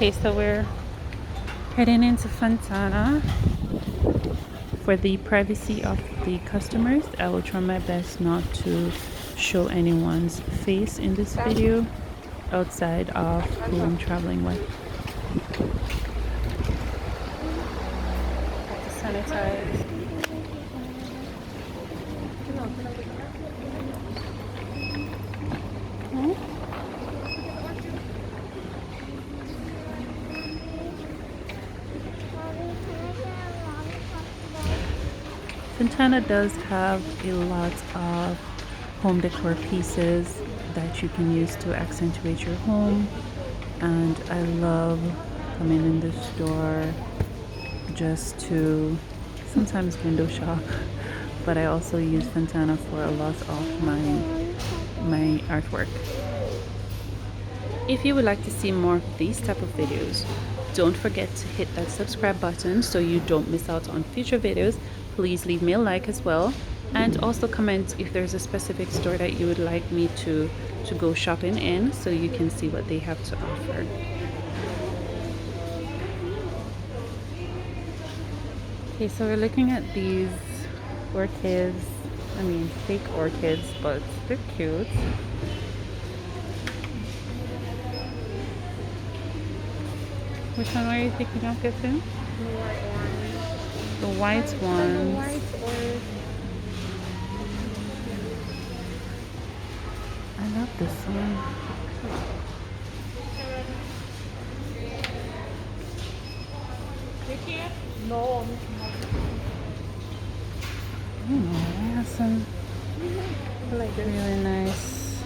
Okay, so we're heading into Fontana. For the privacy of the customers, I will try my best not to show anyone's face in this video outside of who I'm traveling with. Have to sanitize. Fontana does have a lot of home decor pieces that you can use to accentuate your home, and I love coming in this store just to sometimes window shop, but I also use Fontana for a lot of my artwork. If you would like to see more of these type of videos, don't forget to hit that subscribe button so you don't miss out on future videos. Please leave me a like as well, and also comment if there's a specific store that you would like me to go shopping in so you can see what they have to offer. Okay, so we're looking at these orchids. I mean fake orchids, but they're cute. Which one are you thinking of getting? The white ones. I love this one. No. I don't know, they have some really nice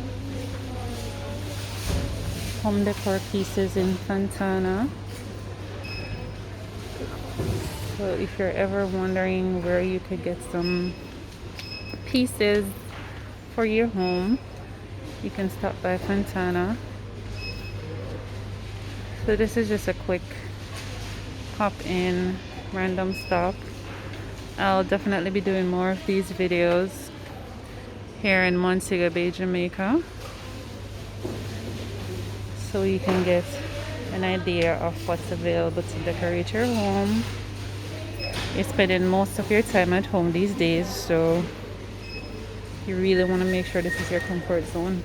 home decor pieces in Fontana. So if you're ever wondering where you could get some pieces for your home, you can stop by Fontana. So this is just a quick hop in random stop. I'll definitely be doing more of these videos here in Montego Bay, Jamaica, so you can get an idea of what's available to decorate your home. You're spending most of your time at home these days, so you really want to make sure this is your comfort zone.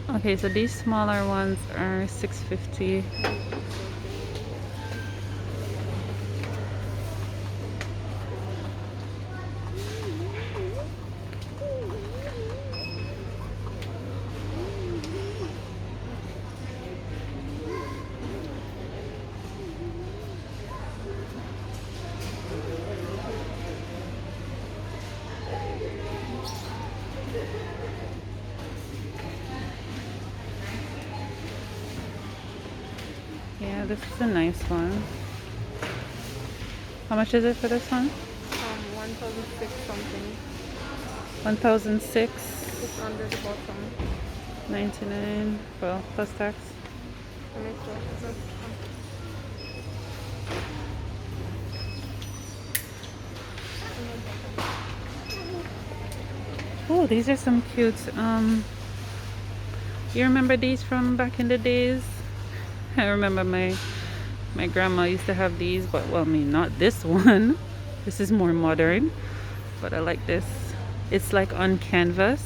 Okay, so these smaller ones are $6.50. Yeah, this is a nice one. How much is it for this one? 1,006 something. 1,006. It's under the bottom. 99. Well, plus tax. Oh, these are some cute. You remember these from back in the days? I remember my grandma used to have these, but well, I mean, not this one. This is more modern, but I like this. It's like on canvas,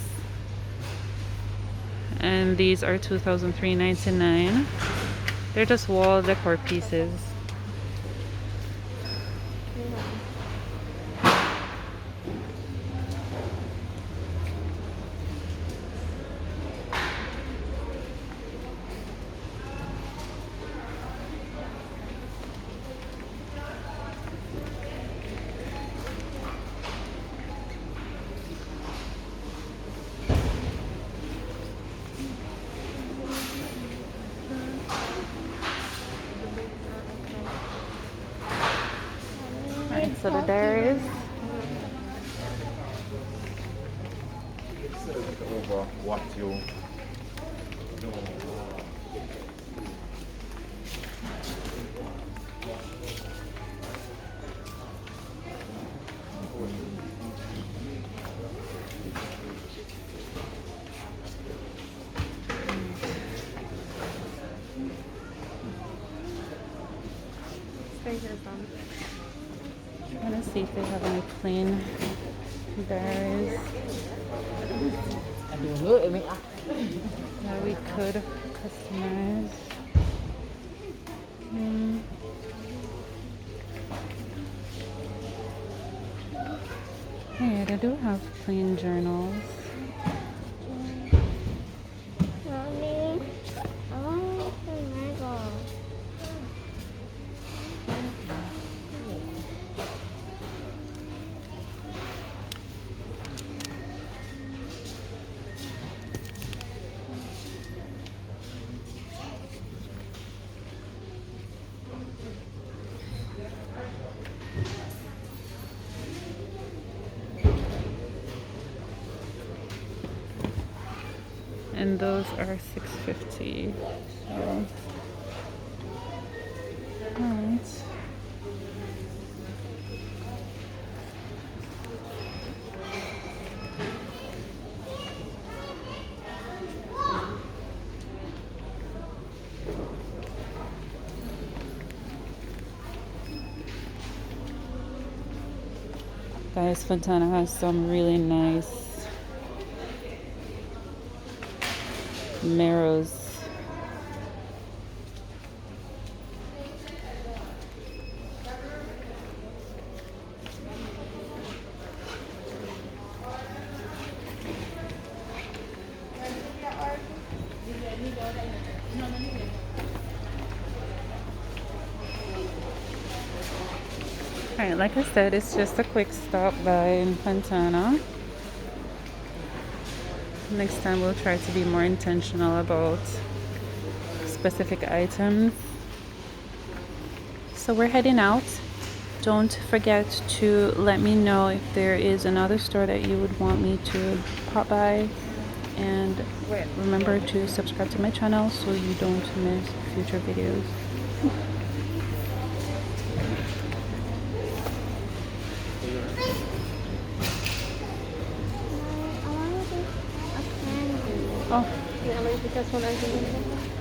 and these are $2,399. They're just wall decor pieces. So the diaries. Over what you do. Stay here, son. Trying to see if they have any plain berries that we could customize. Yeah, they do have plain journals. Mommy, I want to play Lego. And those are $6.50. So, alright. Guys, Fontana has some really nice mirrors. Alright, like I said, it's just a quick stop by in Fontana. Next time we'll try to be more intentional about specific items. So we're heading out. Don't forget to let me know if there is another store that you would want me to pop by. And remember to subscribe to my channel so you don't miss future videos. I want to do a candy. Oh, Yeah, like because when I do.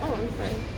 Oh, I'm fine.